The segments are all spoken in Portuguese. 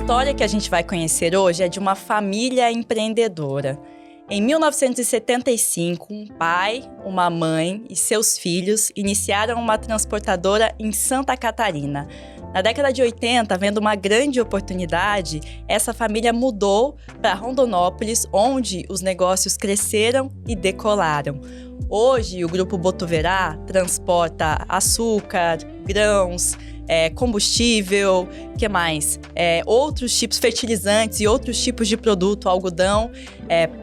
história que a gente vai conhecer hoje é de uma família empreendedora. Em 1975, um pai, uma mãe e seus filhos iniciaram uma transportadora em Santa Catarina. Na década de 80, vendo uma grande oportunidade, essa família mudou para Rondonópolis, onde os negócios cresceram e decolaram. Hoje, o Grupo Botuverá transporta açúcar, grãos, combustível, que mais? Outros tipos, fertilizantes e outros tipos de produto, algodão,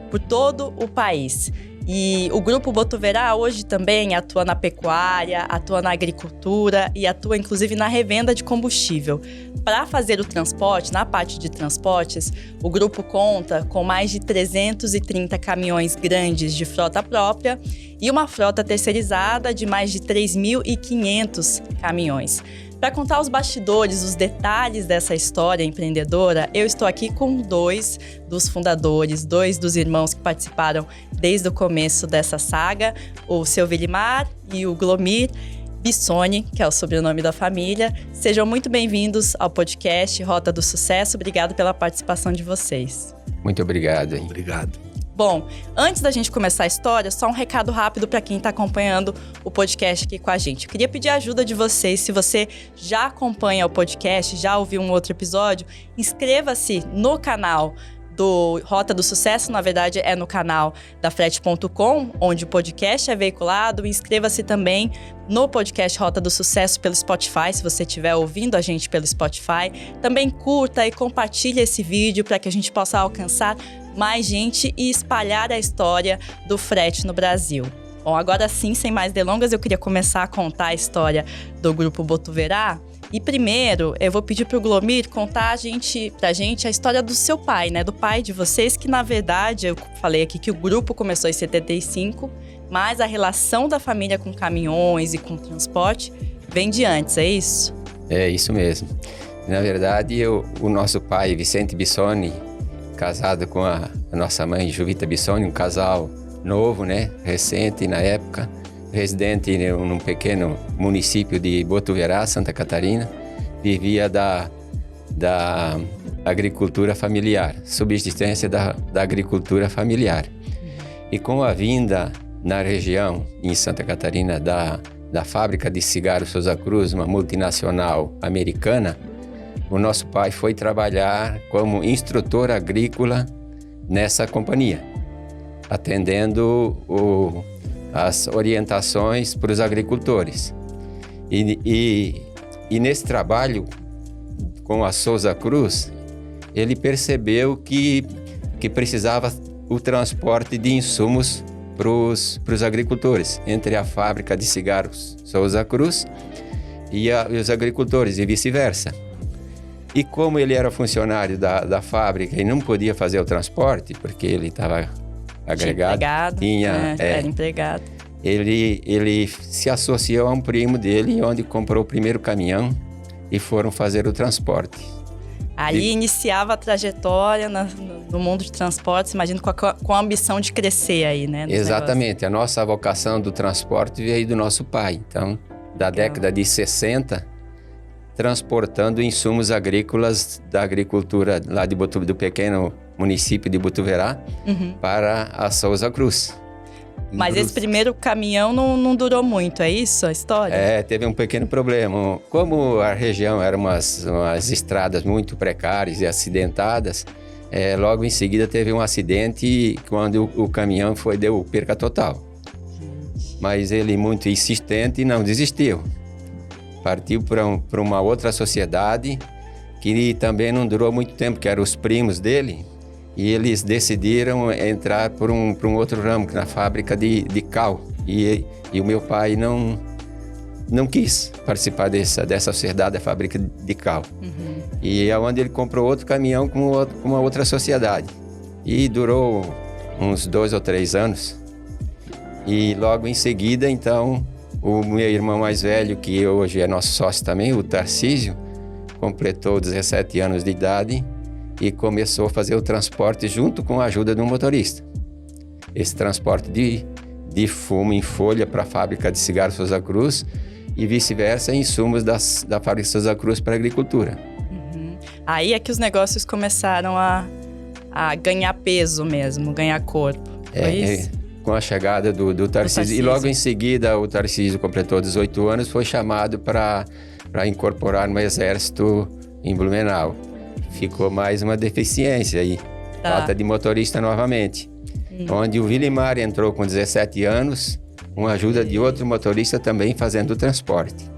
por todo o país. E o Grupo Botuverá hoje também atua na pecuária, atua na agricultura e atua inclusive na revenda de combustível. Para fazer o transporte, na parte de transportes, o grupo conta com mais de 330 caminhões grandes de frota própria e uma frota terceirizada de mais de 3.500 caminhões. Para contar os bastidores, os detalhes dessa história empreendedora, eu estou aqui com dois dos fundadores, dois dos irmãos que participaram desde o começo dessa saga, o seu Vilimar e o Glomir Bissoni, que é o sobrenome da família. Sejam muito bem-vindos ao podcast Rota do Sucesso. Obrigado pela participação de vocês. Muito obrigado. Hein? Obrigado. Bom, antes da gente começar a história, só um recado rápido para quem está acompanhando o podcast aqui com a gente. Eu queria pedir a ajuda de vocês. Se você já acompanha o podcast, já ouviu um outro episódio, inscreva-se no canal do Rota do Sucesso, na verdade é no canal da Frete.com, onde o podcast é veiculado. Inscreva-se também no podcast Rota do Sucesso pelo Spotify, se você estiver ouvindo a gente pelo Spotify. Também curta e compartilhe esse vídeo para que a gente possa alcançar mais gente e espalhar a história do frete no Brasil. Bom, agora sim, sem mais delongas, eu queria começar a contar a história do Grupo Botuverá. E primeiro, eu vou pedir para o Glomir contar pra gente a história do seu pai, né? Do pai de vocês, que na verdade, eu falei aqui que o grupo começou em 75, mas a relação da família com caminhões e com transporte vem de antes, é isso? É isso mesmo. Na verdade, o nosso pai, Vicente Bissoni, casado com a nossa mãe, Juvita Bissoni, um casal novo, né? Recente na época, residente num pequeno município de Botuverá, Santa Catarina, vivia da agricultura familiar, subsistência da agricultura familiar. E com a vinda na região, em Santa Catarina, da fábrica de cigarros Souza Cruz, uma multinacional americana, o nosso pai foi trabalhar como instrutor agrícola nessa companhia, atendendo as orientações para os agricultores. E nesse trabalho com a Souza Cruz, ele percebeu que precisava o transporte de insumos para os agricultores, entre a fábrica de cigarros Souza Cruz e os agricultores, e vice-versa. E como ele era funcionário da fábrica e não podia fazer o transporte, porque ele estava agregado, era empregado. Ele se associou a um primo dele, onde comprou o primeiro caminhão e foram fazer o transporte. Aí iniciava a trajetória no mundo de transportes, imagino com a ambição de crescer aí, né? Exatamente, a nossa vocação do transporte veio do nosso pai. Então, da década de 60, transportando insumos agrícolas da agricultura lá do pequeno município de Botuverá para a Souza Cruz. Mas esse primeiro caminhão não durou muito, é isso a história? Teve um pequeno problema. Como a região era umas estradas muito precárias e acidentadas, logo em seguida teve um acidente quando o caminhão deu perca total. Mas ele, muito insistente, não desistiu. Partiu para uma outra sociedade que também não durou muito tempo, que eram os primos dele, e eles decidiram entrar por um outro ramo, na fábrica de cal. E o meu pai não quis participar dessa sociedade, da fábrica de cal. E é onde ele comprou outro caminhão com uma outra sociedade. E durou uns 2 ou 3 anos. E logo em seguida, então, o meu irmão mais velho, que hoje é nosso sócio também, o Tarcísio, completou 17 anos de idade e começou a fazer o transporte junto com a ajuda de um motorista. Esse transporte de fumo em folha para a fábrica de cigarros Souza Cruz e vice-versa, insumos da fábrica Souza Cruz para a agricultura. Aí é que os negócios começaram a ganhar peso mesmo, ganhar corpo. Foi isso? Com a chegada do Tarcísio. E logo em seguida o Tarcísio completou 18 anos, foi chamado para incorporar no Exército em Blumenau. Ficou mais uma deficiência aí, falta de motorista novamente. Onde o Vilimar entrou com 17 anos, com a ajuda de outro motorista também fazendo o transporte.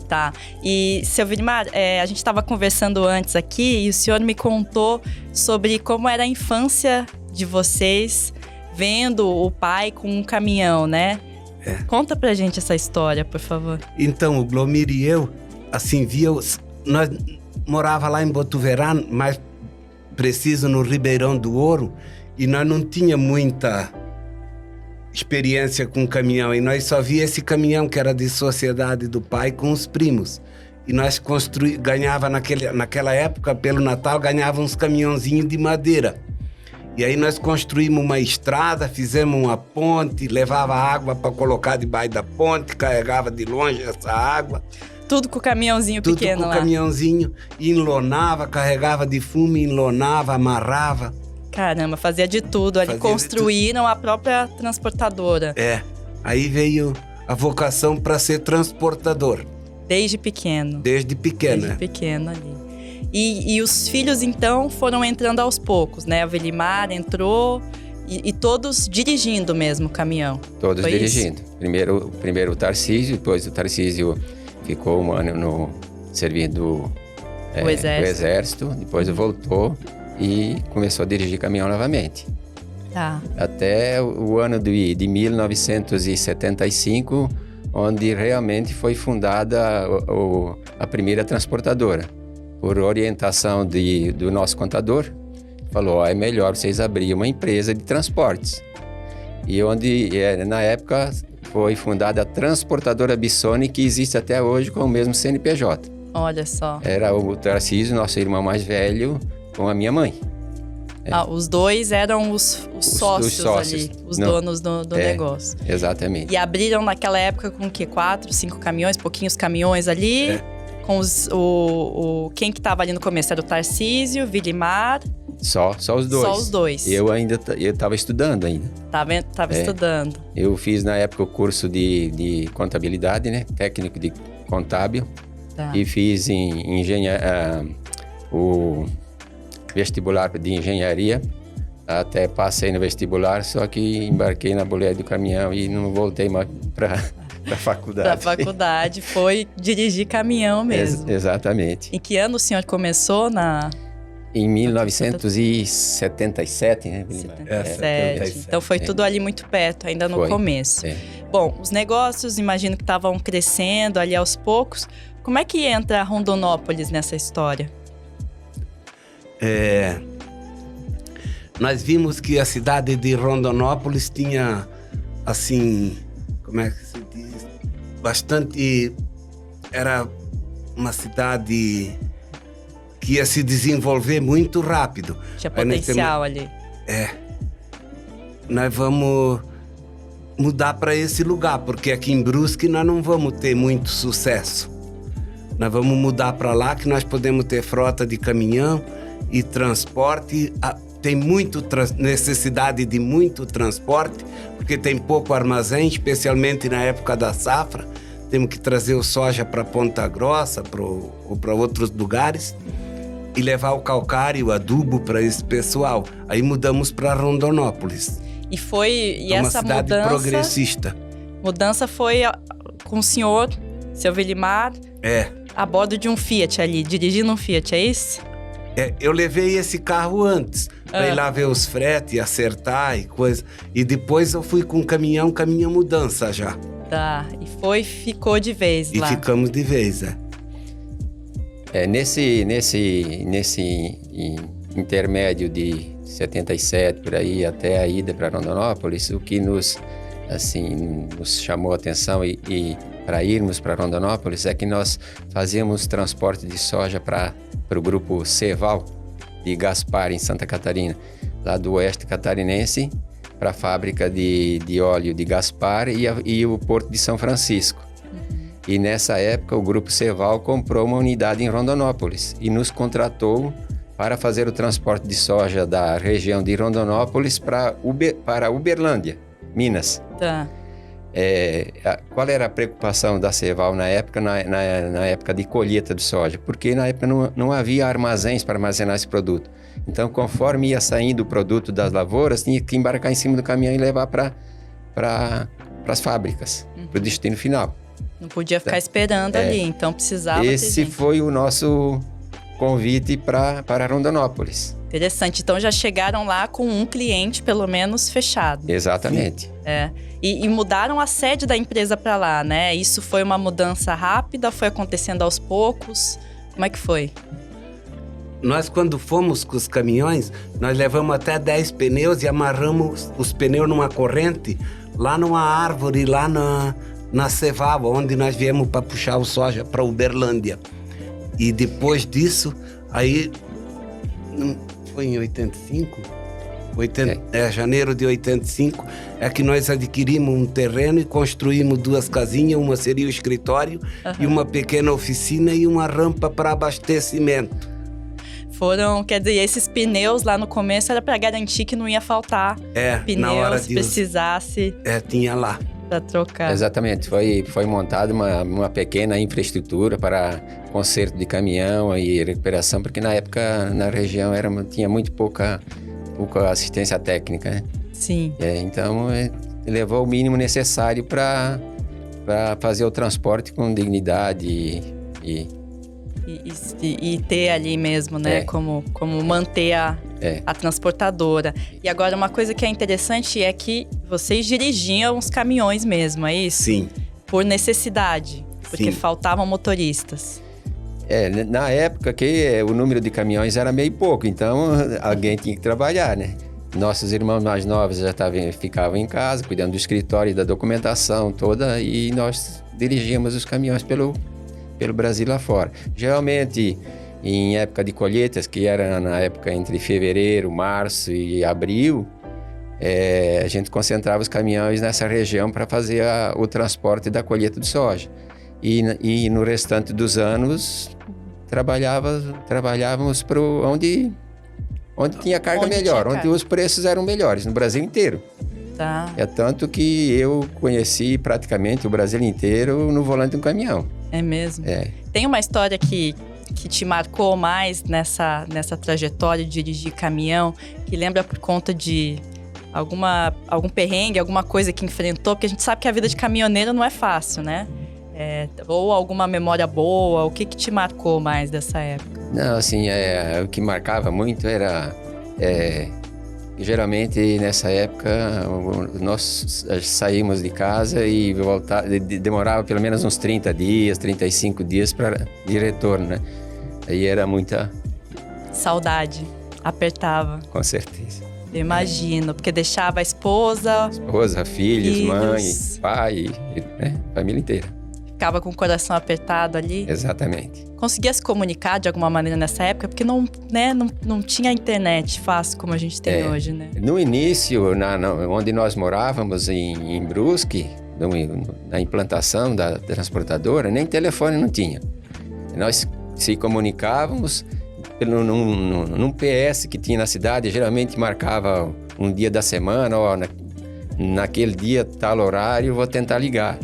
Tá. E, seu Vilimar, a gente estava conversando antes aqui e o senhor me contou sobre como era a infância de vocês vendo o pai com um caminhão, né? Conta pra gente essa história, por favor. Então, o Glomir e eu, assim, nós morava lá em Botuverá, mais preciso no Ribeirão do Ouro, e nós não tinha muita experiência com caminhão, e nós só via esse caminhão que era de sociedade do pai com os primos. E nós ganhava naquela época, pelo Natal, ganhava uns caminhãozinhos de madeira. E aí nós construímos uma estrada, fizemos uma ponte, levava água para colocar debaixo da ponte, carregava de longe essa água. Tudo com o caminhãozinho pequeno lá. Tudo com o caminhãozinho, enlonava, carregava de fumo, enlonava, amarrava. Caramba, fazia de tudo ali, construíram a própria transportadora. Aí veio a vocação para ser transportador. Desde pequeno. Desde pequeno ali. E os filhos, então, foram entrando aos poucos, né? A Vilimar entrou e todos dirigindo mesmo o caminhão. Todos dirigindo. Primeiro o Tarcísio, depois o Tarcísio ficou um ano servindo o exército, depois voltou e começou a dirigir caminhão novamente. Tá. Até o ano de 1975, onde realmente foi fundada a primeira transportadora. Por orientação do nosso contador, falou, é melhor vocês abrirem uma empresa de transportes. E onde, na época, foi fundada a Transportadora Bissoni, que existe até hoje com o mesmo CNPJ. Olha só. Era o Tarcísio, nosso irmão mais velho, com a minha mãe. Os dois eram os sócios ali, os donos do negócio. Exatamente. E abriram naquela época com o quê? 4, 5 caminhões, pouquinhos caminhões ali. Com quem que estava ali no começo? Era o Tarcísio, Vilimar. Só os dois. Só os dois. Eu estava estudando ainda. Tava estudando. Eu fiz na época o curso de contabilidade, né? Técnico de contábil. Tá. E fiz o vestibular de engenharia. Até passei no vestibular, só que embarquei na boleia do caminhão e não voltei mais para a faculdade. Para a faculdade, foi dirigir caminhão mesmo. Exatamente. Em que ano o senhor começou Em 1977, né? 77. Então foi tudo ali muito perto, ainda no começo. Bom, os negócios, imagino que estavam crescendo ali aos poucos. Como é que entra Rondonópolis nessa história? Nós vimos que a cidade de Rondonópolis tinha, assim, como é que se diz? Era uma cidade que ia se desenvolver muito rápido. Tinha potencial ali. Nós vamos mudar para esse lugar, porque aqui em Brusque nós não vamos ter muito sucesso. Nós vamos mudar para lá, que nós podemos ter frota de caminhão e transporte. Tem necessidade de muito transporte, porque tem pouco armazém, especialmente na época da safra. Temos que trazer o soja para Ponta Grossa ou para outros lugares e levar o calcário e o adubo para esse pessoal. Aí mudamos para Rondonópolis. E essa uma cidade progressista. Mudança foi com o senhor, seu Vilimar, a bordo de um Fiat ali, dirigindo um Fiat, é isso? Eu levei esse carro antes, para ir lá ver os fretes, acertar e coisa. E depois eu fui com um caminhão mudança já. Tá, e ficou de vez lá. E ficamos de vez, Nesse intermédio de 77, por aí, até a ida para Rondonópolis, o que nos chamou a atenção e para irmos para Rondonópolis é que nós fazíamos transporte de soja para o grupo Ceval de Gaspar, em Santa Catarina, lá do oeste catarinense, para a fábrica de óleo de Gaspar e o Porto de São Francisco. E nessa época o Grupo Ceval comprou uma unidade em Rondonópolis e nos contratou para fazer o transporte de soja da região de Rondonópolis para Uberlândia, Minas. Tá. Qual era a preocupação da Ceval na época, na época de colheita de soja? Porque na época não havia armazéns para armazenar esse produto. Então, conforme ia saindo o produto das lavouras, tinha que embarcar em cima do caminhão e levar para as fábricas, para o destino final. Não podia ficar esperando ali, então precisava Esse foi o nosso convite para Rondonópolis. Interessante. Então já chegaram lá com um cliente, pelo menos, fechado. Exatamente. E mudaram a sede da empresa para lá, né? Isso foi uma mudança rápida? Foi acontecendo aos poucos? Como é que foi? Nós, quando fomos com os caminhões, nós levamos até 10 pneus e amarramos os pneus numa corrente lá numa árvore, lá na Ceval, onde nós viemos para puxar o soja para Uberlândia. E depois disso, aí foi em 85? Janeiro de 85, é que nós adquirimos um terreno e construímos 2 casinhas, uma seria o escritório e uma pequena oficina e uma rampa para abastecimento. Quer dizer, esses pneus lá no começo era para garantir que não ia faltar pneus, na hora se precisasse. Tinha lá. Para trocar. Exatamente, foi montada uma pequena infraestrutura para conserto de caminhão e recuperação, porque na época na região tinha muito pouca assistência técnica, né? Sim. Então levou o mínimo necessário para fazer o transporte com dignidade e ter ali mesmo, né? Como manter a transportadora. E agora, uma coisa que é interessante é que vocês dirigiam os caminhões mesmo, é isso? Sim. Por necessidade, porque Sim. faltavam motoristas. Na época que o número de caminhões era meio pouco, então alguém tinha que trabalhar, né? Nossos irmãos mais novos já ficavam em casa, cuidando do escritório e da documentação toda, e nós dirigíamos os caminhões pelo Brasil lá fora. Geralmente, em época de colheitas, que era na época entre fevereiro, março e abril, a gente concentrava os caminhões nessa região para fazer o transporte da colheita de soja. E no restante dos anos, trabalhávamos para onde tinha carga melhor, onde os preços eram melhores, no Brasil inteiro. Tá. É tanto que eu conheci praticamente o Brasil inteiro no volante de um caminhão. É mesmo? Tem uma história que te marcou mais nessa trajetória de dirigir caminhão, que lembra por conta de algum perrengue, alguma coisa que enfrentou? Porque a gente sabe que a vida de caminhoneiro não é fácil, né? Ou alguma memória boa, o que te marcou mais dessa época? Não, assim, o que marcava muito era... geralmente, nessa época, nós saímos de casa e demorava pelo menos uns 30 dias, 35 dias de retorno, né? Aí era muita... Saudade, apertava. Com certeza. Imagino, porque deixava a esposa... Filhos, mãe, pai, né? Família inteira. Ficava com o coração apertado ali. Exatamente. Conseguia se comunicar de alguma maneira nessa época? Porque não tinha internet fácil como a gente tem hoje, né? No início, onde nós morávamos, em Brusque, na implantação da transportadora, nem telefone não tinha. Nós se comunicávamos num PS que tinha na cidade, geralmente marcava um dia da semana, naquele dia, tal horário, vou tentar ligar.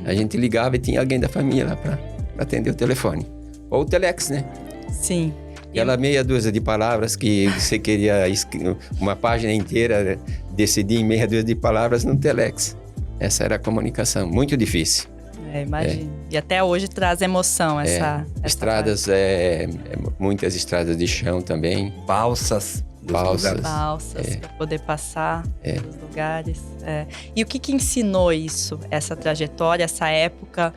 A gente ligava e tinha alguém da família lá para atender o telefone. Ou o telex, né? Sim. Aquela meia dúzia de palavras que você queria uma página inteira decidir em meia dúzia de palavras no telex. Essa era a comunicação, muito difícil. Imagino. E até hoje traz emoção essa estradas, muitas estradas de chão também. Balsas para poder passar nos lugares. E o que ensinou isso, essa trajetória, essa época,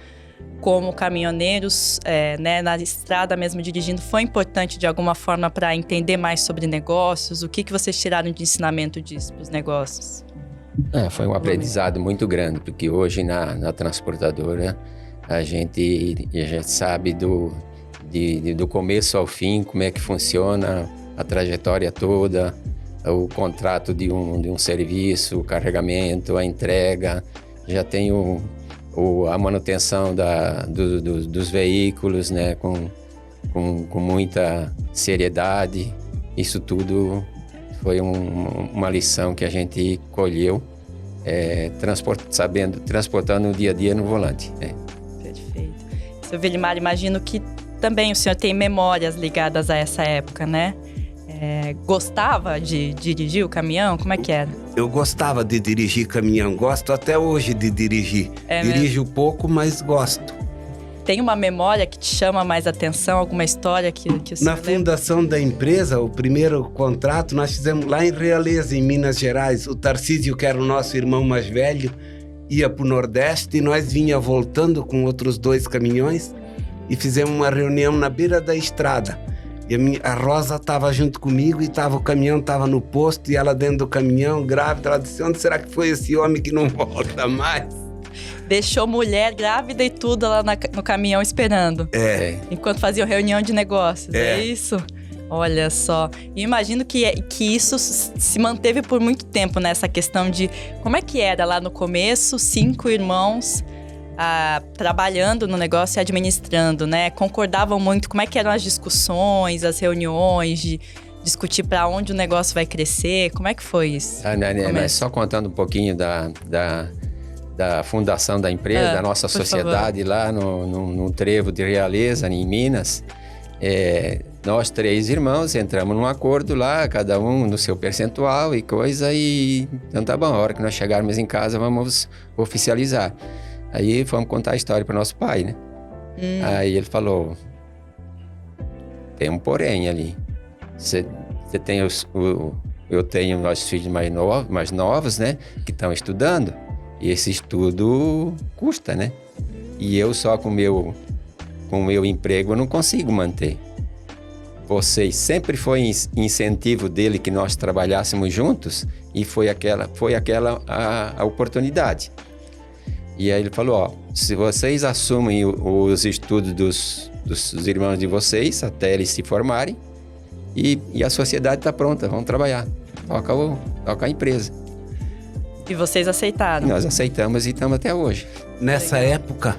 como caminhoneiros, na estrada mesmo dirigindo, foi importante de alguma forma para entender mais sobre negócios? O que vocês tiraram de ensinamento disso para os negócios? Foi um aprendizado muito grande, porque hoje na transportadora a gente sabe do começo ao fim como é que funciona a trajetória toda, o contrato de um serviço, o carregamento, a entrega. Já tem a manutenção dos veículos, né, com muita seriedade. Isso tudo foi uma lição que a gente colheu, transportando o dia a dia no volante. Né? Perfeito. Seu Vilimar, imagino que também o senhor tem memórias ligadas a essa época, né? Gostava de dirigir o caminhão? Como é que era? Eu gostava de dirigir caminhão, gosto até hoje de dirigir. Dirijo pouco, mas gosto. Tem uma memória que te chama mais atenção, alguma história que o senhor Na fundação da empresa, o primeiro contrato nós fizemos lá em Realeza, em Minas Gerais. O Tarcísio, que era o nosso irmão mais velho, ia para o Nordeste e nós vinha voltando com outros 2 caminhões e fizemos uma reunião na beira da estrada. E a Rosa estava junto comigo e o caminhão estava no posto e ela dentro do caminhão, grávida. Ela disse, onde será que foi esse homem que não volta mais? Deixou mulher grávida e tudo lá no caminhão esperando. Enquanto faziam reunião de negócios, é isso? Olha só. E imagino que isso se manteve por muito tempo, nessa questão de como é que era lá no começo, 5 irmãos trabalhando no negócio e administrando, né? Concordavam muito, como é que eram as discussões, as reuniões, de discutir para onde o negócio vai crescer, como é que foi isso? Mas só contando um pouquinho da fundação da empresa, da nossa sociedade lá no Trevo de Realeza, em Minas. Nós 3 irmãos entramos num acordo lá, cada um no seu percentual e coisa, e então tá bom, a hora que nós chegarmos em casa vamos oficializar. Aí fomos contar a história para nosso pai, né? Aí ele falou, tem um porém ali, você tem eu tenho nossos filhos mais novos, né, que estão estudando, e esse estudo custa, né? E eu só com o meu emprego eu não consigo manter. Vocês sempre foi incentivo dele que nós trabalhássemos juntos, e foi aquela a oportunidade. E aí ele falou, se vocês assumem os estudos dos irmãos de vocês até eles se formarem, e a sociedade está pronta, vamos trabalhar, toca a empresa. E vocês aceitaram? Nós aceitamos e estamos até hoje. Nessa época,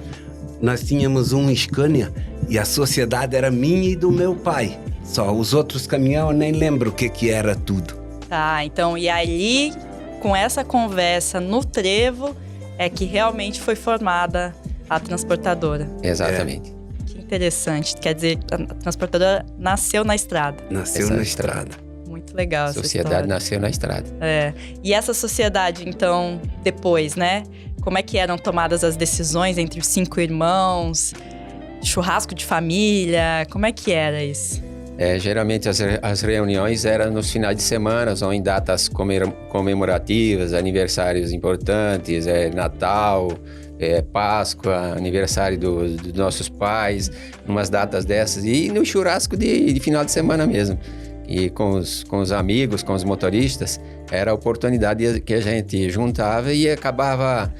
nós tínhamos um Scania e a sociedade era minha e do meu pai. Só os outros caminhões eu nem lembro o que era tudo. Tá, então, e ali, com essa conversa no Trevo, é que realmente foi formada a transportadora. Exatamente. Que interessante. Quer dizer, a transportadora nasceu na estrada. Nasceu na estrada. Muito legal essa história. A sociedade nasceu na estrada. E essa sociedade, então, depois, né? Como é que eram tomadas as decisões entre os 5 irmãos? Churrasco de família? Como é que era isso? Geralmente as reuniões eram nos finais de semana, ou em datas comemorativas, aniversários importantes, Natal, Páscoa, aniversário dos nossos pais, umas datas dessas, e no churrasco de final de semana mesmo. E com os amigos, com os motoristas, era a oportunidade que a gente juntava e acabava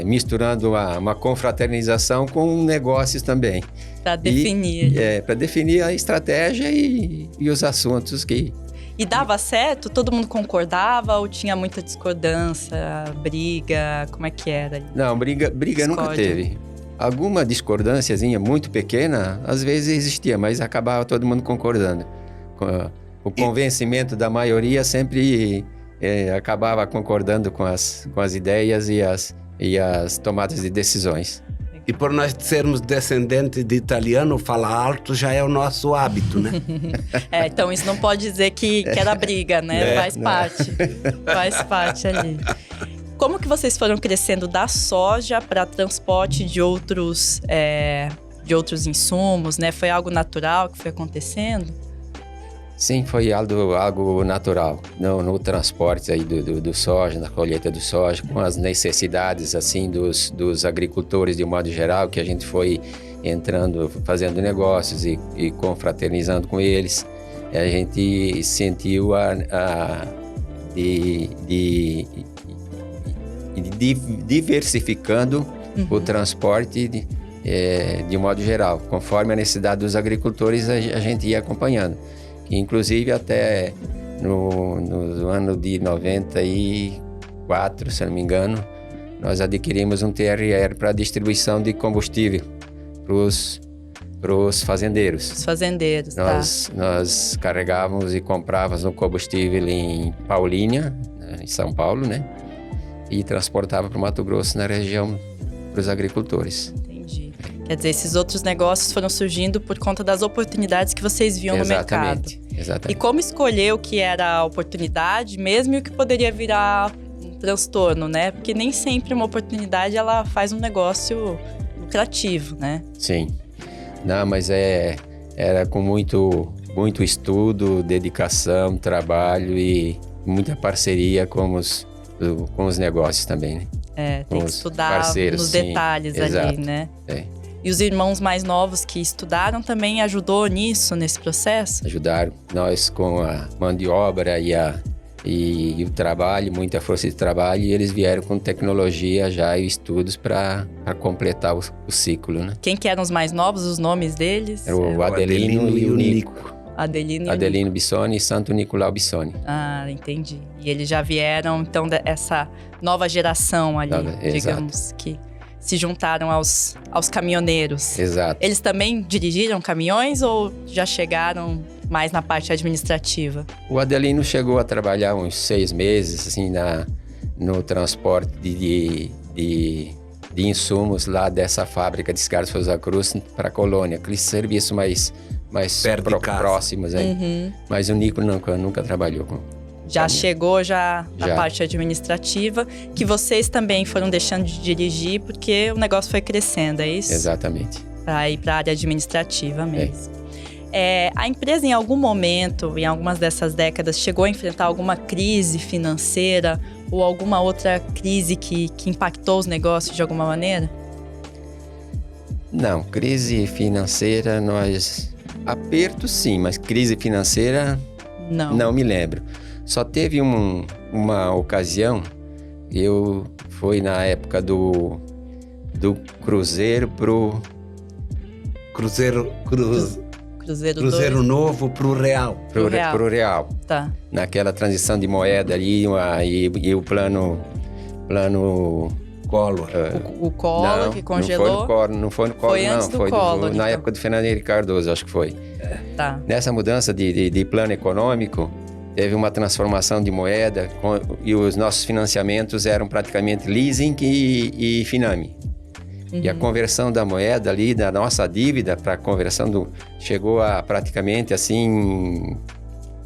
misturando uma confraternização com negócios também. Para definir. Para definir a estratégia e os assuntos que... E dava certo? Todo mundo concordava ou tinha muita discordância, briga? Como é que era? Não, briga nunca teve. Alguma discordânciazinha muito pequena, às vezes existia, mas acabava todo mundo concordando. O convencimento da maioria sempre acabava concordando com as ideias e as tomadas de decisões. E por nós sermos descendentes de italiano, falar alto já é o nosso hábito, né? Então isso não pode dizer que era briga, né? Faz parte ali. Como que vocês foram crescendo da soja para transporte de outros insumos, né? Foi algo natural que foi acontecendo? Sim, foi algo natural. No transporte aí do soja, na colheita do soja, com as necessidades assim dos agricultores de um modo geral, que a gente foi entrando, fazendo negócios e confraternizando com eles. A gente sentiu diversificando o transporte de um modo geral. Conforme a necessidade dos agricultores, a gente ia acompanhando. Inclusive até no ano de 94, se não me engano, nós adquirimos um TRR para distribuição de combustível para os fazendeiros. Os fazendeiros, Nós carregávamos e comprávamos o combustível em Paulínia, né, em São Paulo, né? E transportava para o Mato Grosso, na região, para os agricultores. Entendi. Quer dizer, esses outros negócios foram surgindo por conta das oportunidades que vocês viam no mercado. Exatamente. E como escolher o que era a oportunidade, mesmo e o que poderia virar um transtorno, né? Porque nem sempre uma oportunidade, ela faz um negócio lucrativo, né? Sim. Não, mas era com muito estudo, dedicação, trabalho e muita parceria com os negócios também, né? Tem que estudar nos detalhes ali, né? E os irmãos mais novos que estudaram também ajudou nesse processo? Ajudaram. Nós com a mão de obra e o trabalho, muita força de trabalho, e eles vieram com tecnologia já e estudos para completar o ciclo, né? Quem que eram os mais novos, os nomes deles? Era o Adelino e o Nico. Adelino Bissoni e Santo Nicolau Bissoni. Ah, entendi. E eles já vieram, então, dessa nova geração ali, digamos, que se juntaram aos caminhoneiros. Exato. Eles também dirigiram caminhões ou já chegaram mais na parte administrativa? O Adelino chegou a trabalhar uns 6 meses, assim, no transporte de insumos lá dessa fábrica de cigarros Souza Cruz para a colônia, aqueles serviços mais próximos aí. Uhum. Mas o Nico nunca trabalhou com... Já chegou na parte administrativa, que vocês também foram deixando de dirigir porque o negócio foi crescendo, é isso? Exatamente. Para ir para a área administrativa mesmo. A empresa, em algum momento, em algumas dessas décadas, chegou a enfrentar alguma crise financeira ou alguma outra crise que impactou os negócios de alguma maneira? Não, crise financeira aperto sim, mas crise financeira não me lembro. Só teve uma ocasião, foi na época do Cruzeiro pro... Cruzeiro Cruzeiro Novo pro Real. Pro Real. Tá. Naquela transição de moeda ali e o plano... Collor. O Collor que congelou? Não foi no Collor, foi antes do Collor, na época do Fernando Henrique Cardoso, acho que foi. Tá. Nessa mudança de plano econômico, teve uma transformação de moeda e os nossos financiamentos eram praticamente leasing e Finame. Uhum. E a conversão da moeda ali, da nossa dívida para a conversão chegou a praticamente assim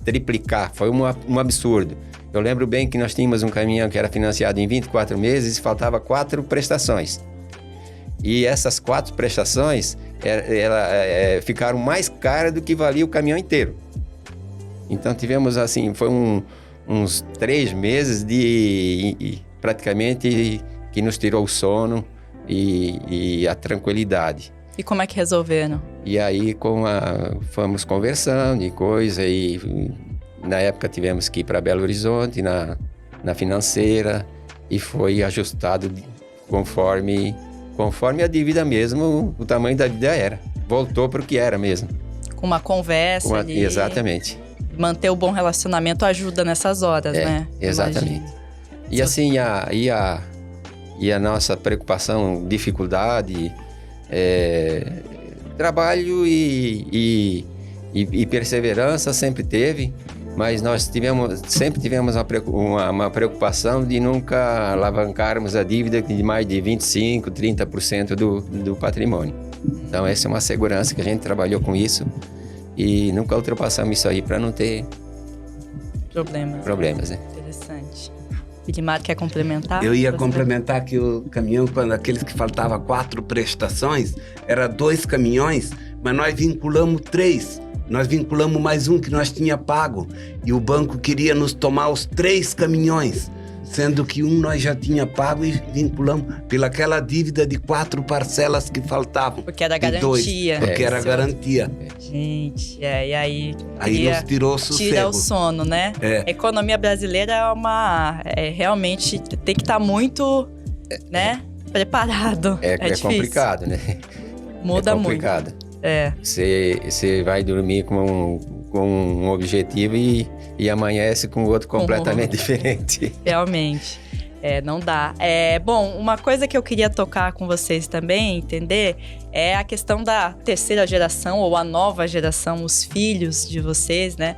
triplicar. Foi um absurdo. Eu lembro bem que nós tínhamos um caminhão que era financiado em 24 meses e faltava 4 prestações. E essas 4 prestações ficaram mais caras do que valia o caminhão inteiro. Então tivemos assim, foi uns 3 meses praticamente que nos tirou o sono e a tranquilidade. E como é que resolveram? E aí fomos conversando e coisa, e na época tivemos que ir para Belo Horizonte, na financeira, e foi ajustado conforme a dívida mesmo, o tamanho da dívida era. Voltou para o que era mesmo. Com uma conversa ali. Exatamente. Manter o bom relacionamento ajuda nessas horas, né? Exatamente. Imagino. E assim, e a nossa preocupação, dificuldade, trabalho e perseverança sempre teve, mas nós sempre tivemos uma preocupação de nunca alavancarmos a dívida de mais de 25%, 30% do patrimônio. Então essa é uma segurança que a gente trabalhou com isso e nunca ultrapassamos isso aí para não ter problemas, né? Interessante. Vilimar, quer complementar? Eu ia complementar que o caminhão, quando aqueles que faltava 4 prestações, era 2 caminhões, mas nós vinculamos 3. Nós vinculamos mais um que nós tinha pago e o banco queria nos tomar os 3 caminhões, sendo que um nós já tinha pago e vinculamos pelaquela dívida de 4 parcelas que faltavam. Porque era garantia. Porque era garantia. Gente, e aí... Aí nos tirou o sossego. Tira o sono, né? A economia brasileira realmente tem que estar muito, né, preparado. É complicado, né? Muda muito. É complicado. Você vai dormir com um objetivo e amanhece com outro completamente diferente. Realmente. Não dá. Bom, uma coisa que eu queria tocar com vocês também, entender, é a questão da terceira geração ou a nova geração, os filhos de vocês, né?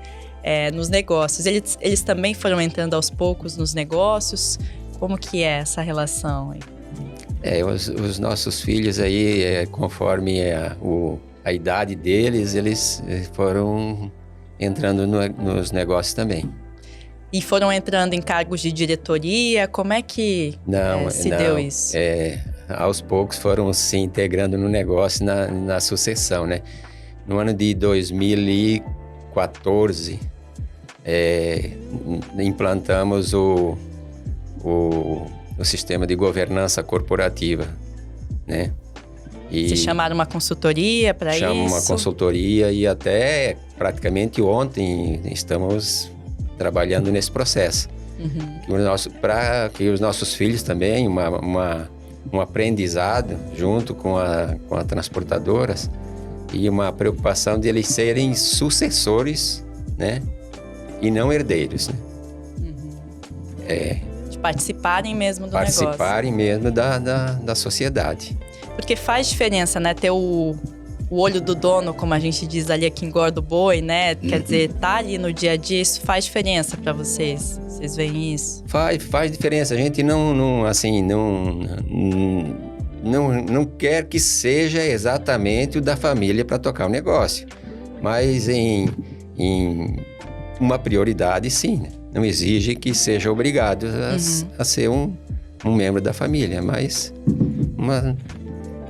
Nos negócios. Eles também foram entrando aos poucos nos negócios. Como que é essa relação aí? Os nossos filhos aí, conforme a idade deles, eles foram entrando nos negócios também. E foram entrando em cargos de diretoria? Como é que se deu isso? Aos poucos foram se integrando no negócio, na sucessão, né? No ano de 2014, implantamos o sistema de governança corporativa, né? E vocês chamaram uma consultoria para isso? Chamamos uma consultoria e até praticamente ontem estamos trabalhando nesse processo. Para que os nossos filhos também, um aprendizado junto com as transportadoras e uma preocupação de eles serem sucessores, né? E não herdeiros, né? De participarem mesmo do negócio. Participarem mesmo da sociedade. Porque faz diferença, né? Ter o olho do dono, como a gente diz ali, que engorda o boi, né? Quer dizer, tá ali no dia a dia, isso faz diferença para vocês? Vocês veem isso? Faz diferença. A gente não quer que seja exatamente o da família para tocar o negócio. Mas em uma prioridade, sim, né? Não exige que seja obrigado a ser um membro da família, mas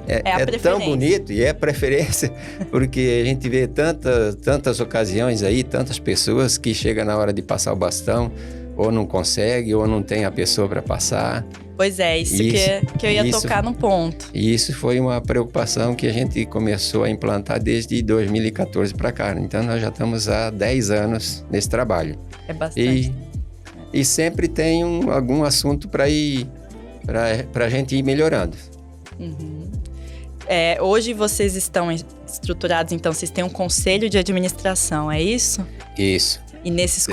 é tão bonito e é preferência, porque a gente vê tantas ocasiões aí, tantas pessoas que chegam na hora de passar o bastão, ou não consegue, ou não tem a pessoa para passar. Pois é, isso que eu ia tocar no ponto. E isso foi uma preocupação que a gente começou a implantar desde 2014 para cá. Então, nós já estamos há 10 anos nesse trabalho. É bastante. E sempre tem algum assunto para a gente ir melhorando. Hoje vocês estão estruturados, então vocês têm um conselho de administração, é isso? Isso. E nesse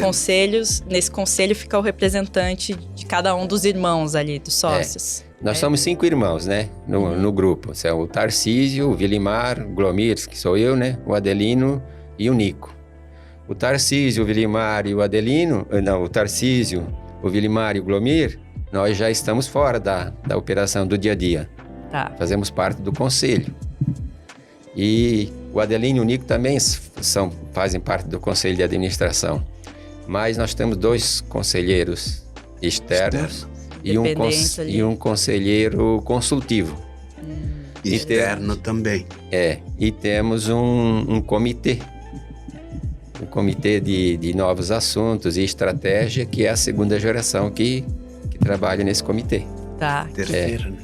conselho fica o representante de cada um dos irmãos ali, dos sócios. Nós somos 5 irmãos, né? No grupo. São o Tarcísio, o Vilimar, o Glomir, que sou eu, né? O Adelino e o Nico. O Tarcísio, o Vilimar e o Adelino... Não, o Tarcísio, o Vilimar e o Glomir, nós já estamos fora da operação do dia a dia. Tá. Fazemos parte do conselho. E o Adelino e o Nico também fazem parte do conselho de administração. Mas nós temos 2 conselheiros externos e um conselheiro consultivo. Externo também. E temos um comitê. Um comitê de novos assuntos e estratégia, que é a segunda geração que trabalha nesse comitê. Tá. Terceira, né?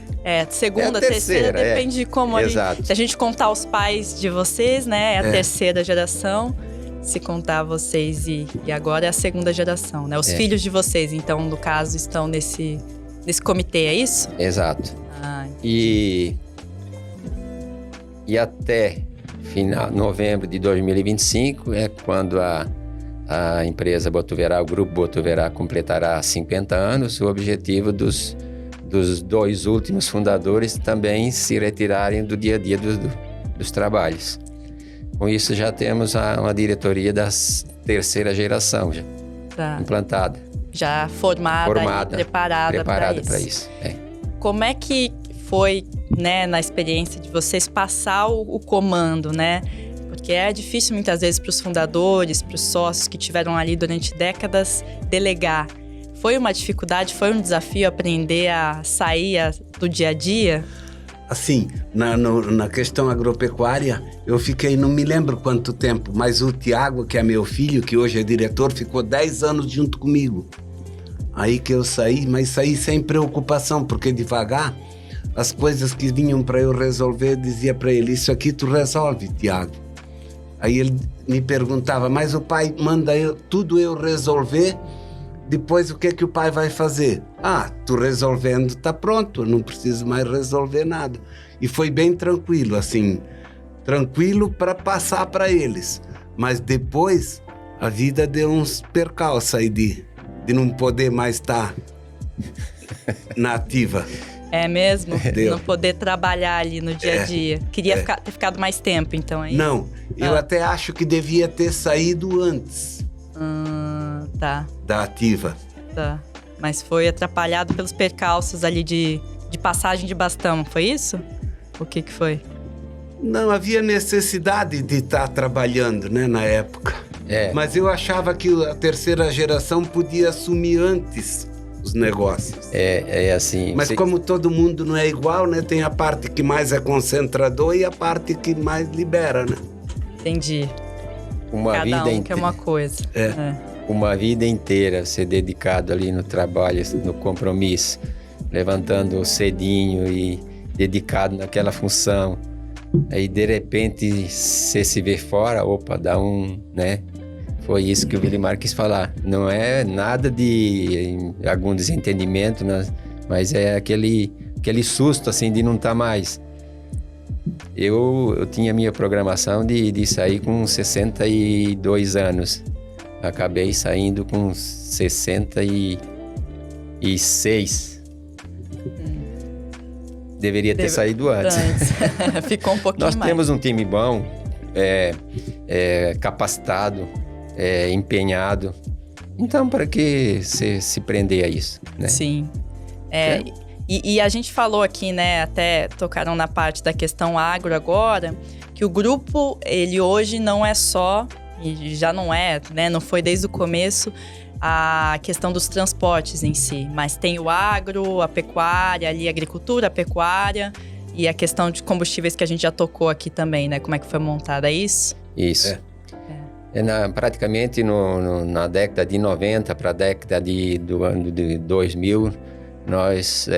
Segunda, terceira, depende de como Exato. Se a gente contar os pais de vocês, né? É a terceira geração. Se contar vocês e agora é a segunda geração, né? Os filhos de vocês, então, no caso, estão nesse comitê, é isso? Exato. E até novembro de 2025 é quando a empresa Botuverá, o Grupo Botuverá, completará 50 anos. O objetivo dos 2 últimos fundadores também se retirarem do dia a dia dos trabalhos. Com isso, já temos uma diretoria da terceira geração já implantada. Já formada e preparada para isso. Como é que foi, né, na experiência de vocês, passar o comando, né? Porque é difícil muitas vezes para os fundadores, para os sócios que tiveram ali durante décadas, delegar. Foi uma dificuldade, foi um desafio aprender a sair do dia a dia? Assim, na questão agropecuária, eu fiquei, não me lembro quanto tempo, mas o Tiago, que é meu filho, que hoje é diretor, ficou 10 anos junto comigo. Aí que eu saí, mas saí sem preocupação, porque devagar, as coisas que vinham para eu resolver, eu dizia para ele, isso aqui tu resolve, Tiago. Aí ele me perguntava, mas o pai manda tudo eu resolver, depois o que o pai vai fazer? Tu resolvendo, tá pronto, não preciso mais resolver nada. E foi bem tranquilo, assim, tranquilo para passar para eles. Mas depois, a vida deu uns percalços aí de não poder mais estar na ativa. É mesmo? Deu. Não poder trabalhar ali no dia a dia. Queria ter ficado mais tempo, então, aí? Não, eu até acho que devia ter saído antes Tá. da ativa. Tá. Mas foi atrapalhado pelos percalços ali de passagem de bastão, foi isso? O que foi? Não havia necessidade de estar trabalhando, né, na época. Mas eu achava que a terceira geração podia assumir antes os negócios. É assim... Mas como todo mundo não é igual, né? Tem a parte que mais é concentrador e a parte que mais libera, né? Entendi. Cada um que é uma coisa. Uma vida inteira ser dedicado ali no trabalho, no compromisso, levantando cedinho e dedicado naquela função. Aí, de repente, você se vê fora, dá né? Foi isso que o Vilimar quis falar. Não é nada de algum desentendimento, né? Mas é aquele susto, assim, de não estar mais. Eu tinha minha programação de sair com 62 anos. Acabei saindo com 66. Deveria ter saído antes. Ficou um pouquinho mais. Nós temos um time bom, capacitado, empenhado. Então, para que se prender a isso, né? Sim. E a gente falou aqui, né, até tocaram na parte da questão agro agora, que o grupo, ele hoje não é só, e já não é, né, não foi desde o começo, a questão dos transportes em si, mas tem o agro, a pecuária, ali a agricultura, a pecuária e a questão de combustíveis que a gente já tocou aqui também, né, como é que foi montada, é isso? Isso. Praticamente na década de 90 para a década do ano de 2000, nós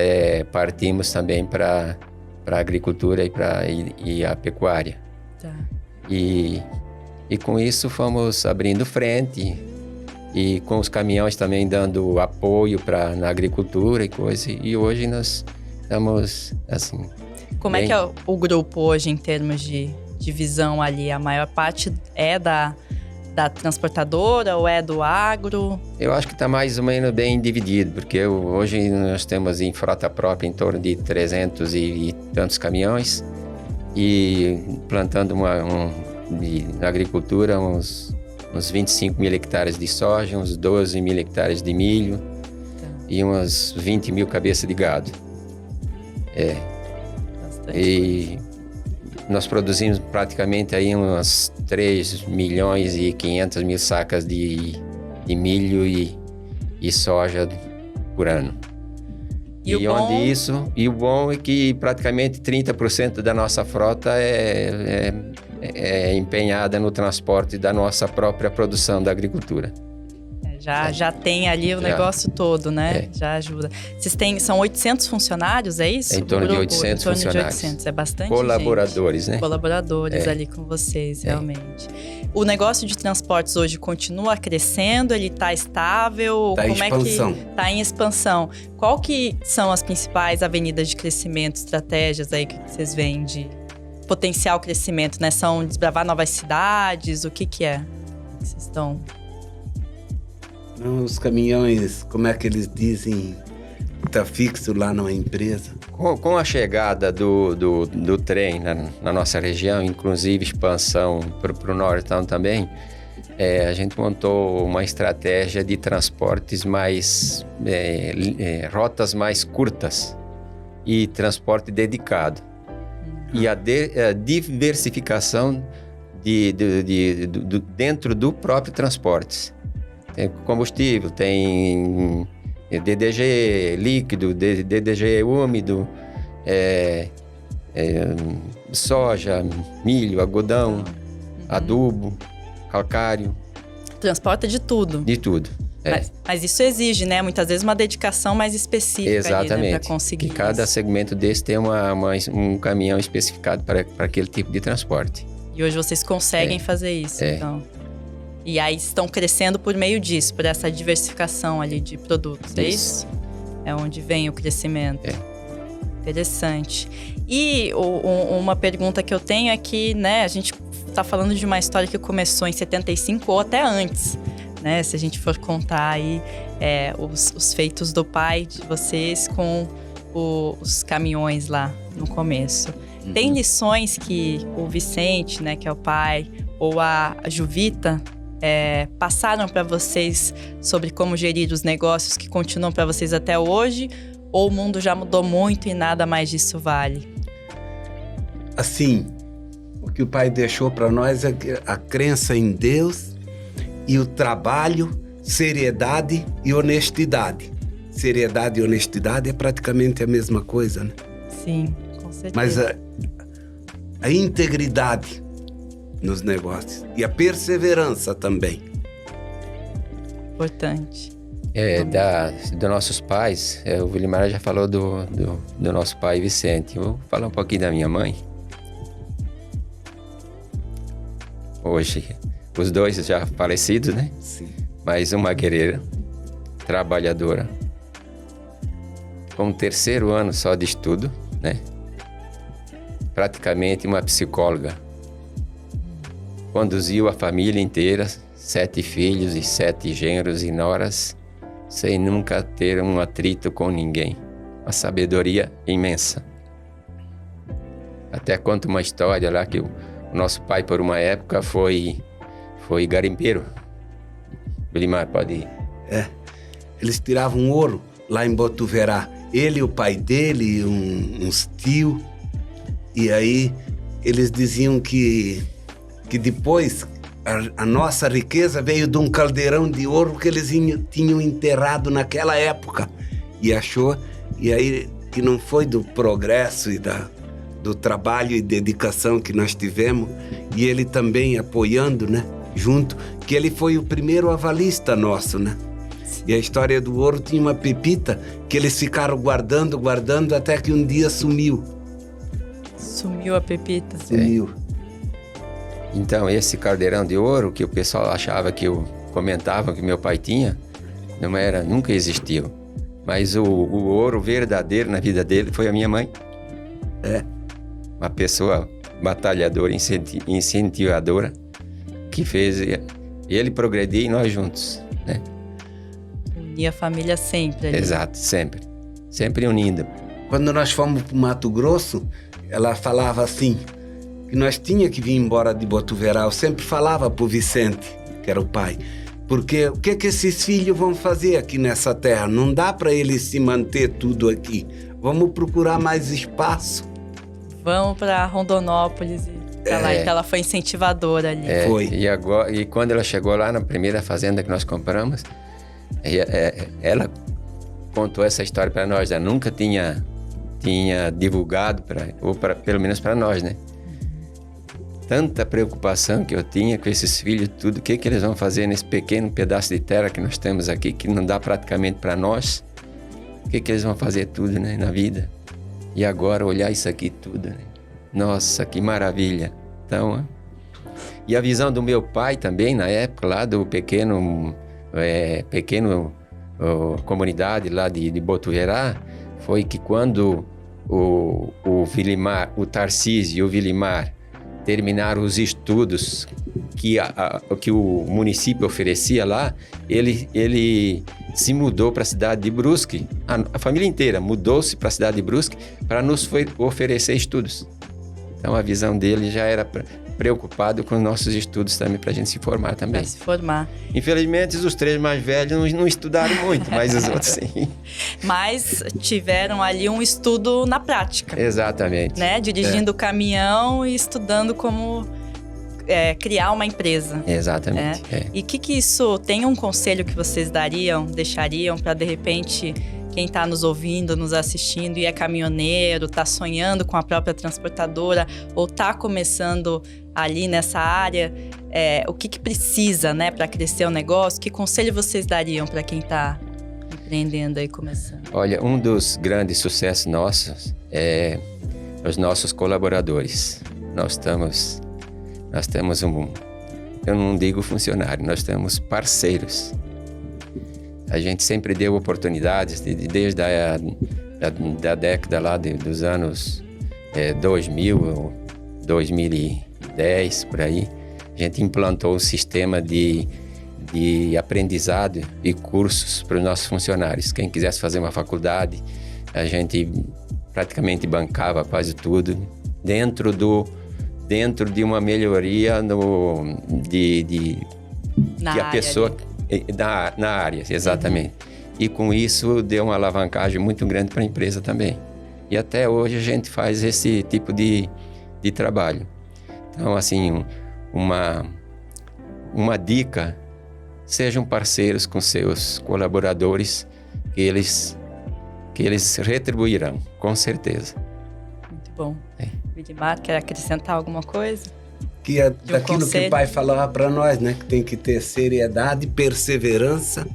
partimos também para a agricultura e a pecuária. Tá. E com isso fomos abrindo frente e com os caminhões também dando apoio na agricultura e coisa. E hoje nós estamos assim... Como é que é o grupo hoje em termos de divisão ali? A maior parte é da transportadora ou é do agro? Eu acho que está mais ou menos bem dividido, porque hoje nós temos em frota própria em torno de 300 e tantos caminhões e plantando na agricultura uns 25 mil hectares de soja, uns 12 mil hectares de milho e umas 20 mil cabeças de gado. Bastante. E nós produzimos praticamente aí umas 3 milhões e 500 mil sacas de milho e soja por ano. E o bom é que praticamente 30% da nossa frota é empenhada no transporte da nossa própria produção da agricultura. Já tem ali o negócio todo, né? Já ajuda. São 800 funcionários, é isso? Em torno de 800 funcionários. De 800, é bastante colaboradores, gente. Né? Colaboradores ali com vocês, realmente. O negócio de transportes hoje continua crescendo? Ele está estável? Está em expansão. Está em expansão. Qual que são as principais avenidas de crescimento, estratégias aí que vocês veem de potencial crescimento, né? São desbravar novas cidades? O que é? Que vocês estão... Não, os caminhões, como é que eles dizem, tá fixo lá na empresa. Com a chegada do trem na nossa região, inclusive expansão para o Nortão também, a gente montou uma estratégia de transportes mais, rotas mais curtas e transporte dedicado. E a diversificação dentro do próprio transporte. Tem combustível, tem DDG líquido, DDG úmido, soja, milho, algodão, adubo, calcário. Transporta de tudo. De tudo. Mas isso exige, né? Muitas vezes uma dedicação mais específica. Exatamente. Ali, né? Para conseguir. Que cada segmento desse tem um caminhão especificado para aquele tipo de transporte. E hoje vocês conseguem fazer isso, então. E aí estão crescendo por meio disso, por essa diversificação ali de produtos, é isso? É onde vem o crescimento. Interessante. E uma pergunta que eu tenho é que, né, a gente está falando de uma história que começou em 75 ou até antes. né? Se a gente for contar aí os feitos do pai de vocês com os caminhões lá no começo. Tem lições que o Vicente, né, que é o pai, ou a Juvita, passaram para vocês sobre como gerir os negócios que continuam para vocês até hoje? Ou o mundo já mudou muito e nada mais disso vale? Assim, o que o pai deixou para nós é a crença em Deus e o trabalho, seriedade e honestidade. Seriedade e honestidade é praticamente a mesma coisa, né? Sim, com certeza. Mas a integridade nos negócios e a perseverança também. Importante. Dos nossos pais, o Vilimar já falou do nosso pai Vicente. Vou falar um pouquinho da minha mãe. Hoje, os dois já falecidos, né? Sim. Mas uma guerreira, trabalhadora, com o 3º ano só de estudo, né? Praticamente uma psicóloga. Conduziu a família inteira, 7 filhos e 7 genros e noras, sem nunca ter um atrito com ninguém. Uma sabedoria imensa. Até conta uma história lá que o nosso pai, por uma época, foi garimpeiro. Vilimar, pode ir. Eles tiravam ouro lá em Botuverá. Ele e o pai dele, e uns tios. E aí eles diziam que depois a nossa riqueza veio de um caldeirão de ouro que eles tinham enterrado naquela época. E aí que não foi do progresso e do trabalho e dedicação que nós tivemos, e ele também apoiando, né, junto, que ele foi o primeiro avalista nosso, né? E a história do ouro tinha uma pepita que eles ficaram guardando até que um dia sumiu. Sumiu a pepita. Sumiu. Então, esse caldeirão de ouro que o pessoal achava comentava que meu pai tinha, nunca existiu. Mas o ouro verdadeiro na vida dele foi a minha mãe. Uma pessoa batalhadora, incentivadora, que fez ele progredir e nós juntos, né? Unir a família sempre ali. Exato, sempre. Sempre unindo. Quando nós fomos para o Mato Grosso, ela falava assim, que nós tinha que vir embora de Botuverá. Eu sempre falava para o Vicente, que era o pai, porque o que esses filhos vão fazer aqui nessa terra? Não dá para eles se manter tudo aqui. Vamos procurar mais espaço. Vamos para Rondonópolis. Então ela foi incentivadora ali. Foi. E quando ela chegou lá na primeira fazenda que nós compramos, ela contou essa história para nós. Ela nunca tinha divulgado, pelo menos para nós, né? Tanta preocupação que eu tinha com esses filhos, tudo. O que eles vão fazer nesse pequeno pedaço de terra que nós temos aqui, que não dá praticamente para nós? O que eles vão fazer tudo, né, na vida? E agora olhar isso aqui tudo, né? Nossa, que maravilha! Então, e a visão do meu pai também, na época lá do pequeno comunidade lá de Botuverá, foi que quando o Vilimar, o Tarcísio e o Vilimar terminaram os estudos que o município oferecia lá, ele se mudou para a cidade de Brusque. A família inteira mudou-se para a cidade de Brusque para nos oferecer estudos. Então a visão dele já era preocupado com os nossos estudos também, para a gente se formar também. Para se formar. Infelizmente, os 3 mais velhos não estudaram muito, mas os outros sim. Mas tiveram ali um estudo na prática. Exatamente. Né? Dirigindo o caminhão e estudando como criar uma empresa. Exatamente. E o que isso... Tem um conselho que vocês deixariam para, de repente, quem está nos ouvindo, nos assistindo e é caminhoneiro, está sonhando com a própria transportadora ou está começando ali nessa área, o que precisa, né, para crescer o negócio? Que conselho vocês dariam para quem está empreendendo aí, começando? Olha, um dos grandes sucessos nossos é os nossos colaboradores. Nós temos eu não digo funcionário, nós temos parceiros. A gente sempre deu oportunidades, desde a década lá dos anos 2000, 2010, por aí. A gente implantou um sistema de de aprendizado e cursos para os nossos funcionários. Quem quisesse fazer uma faculdade, a gente praticamente bancava quase tudo dentro de uma melhoria Na área, exatamente. E com isso deu uma alavancagem muito grande para a empresa também. E até hoje a gente faz esse tipo de trabalho. Então, assim, uma dica: sejam parceiros com seus colaboradores, que eles retribuirão, com certeza. Muito bom. Widmar, quer acrescentar alguma coisa? Que é daquilo que o pai falava para nós, né? Que tem que ter seriedade, perseverança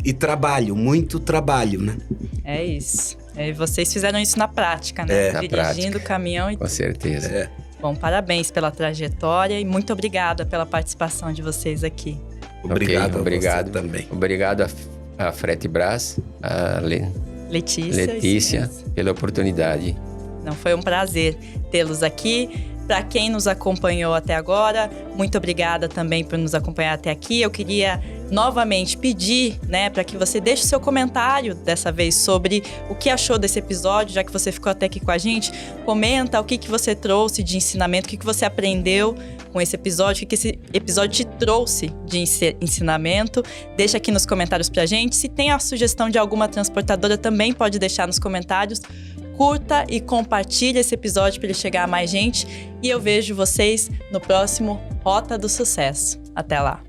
e trabalho, muito trabalho, né? É isso. E vocês fizeram isso na prática, né? Dirigindo o caminhão. Com certeza. Bom, parabéns pela trajetória e muito obrigada pela participação de vocês aqui. Obrigado, obrigado também. Obrigado a Fretebras, a Letícia, pela oportunidade. Não, foi um prazer tê-los aqui. Para quem nos acompanhou até agora, muito obrigada também por nos acompanhar até aqui. Eu queria novamente pedir, né, para que você deixe seu comentário dessa vez sobre o que achou desse episódio, já que você ficou até aqui com a gente. Comenta o que você trouxe de ensinamento, o que você aprendeu com esse episódio, o que esse episódio te trouxe de ensinamento. Deixa aqui nos comentários pra gente. Se tem a sugestão de alguma transportadora, também pode deixar nos comentários. Curta e compartilhe esse episódio para ele chegar a mais gente. E eu vejo vocês no próximo Rota do Sucesso. Até lá!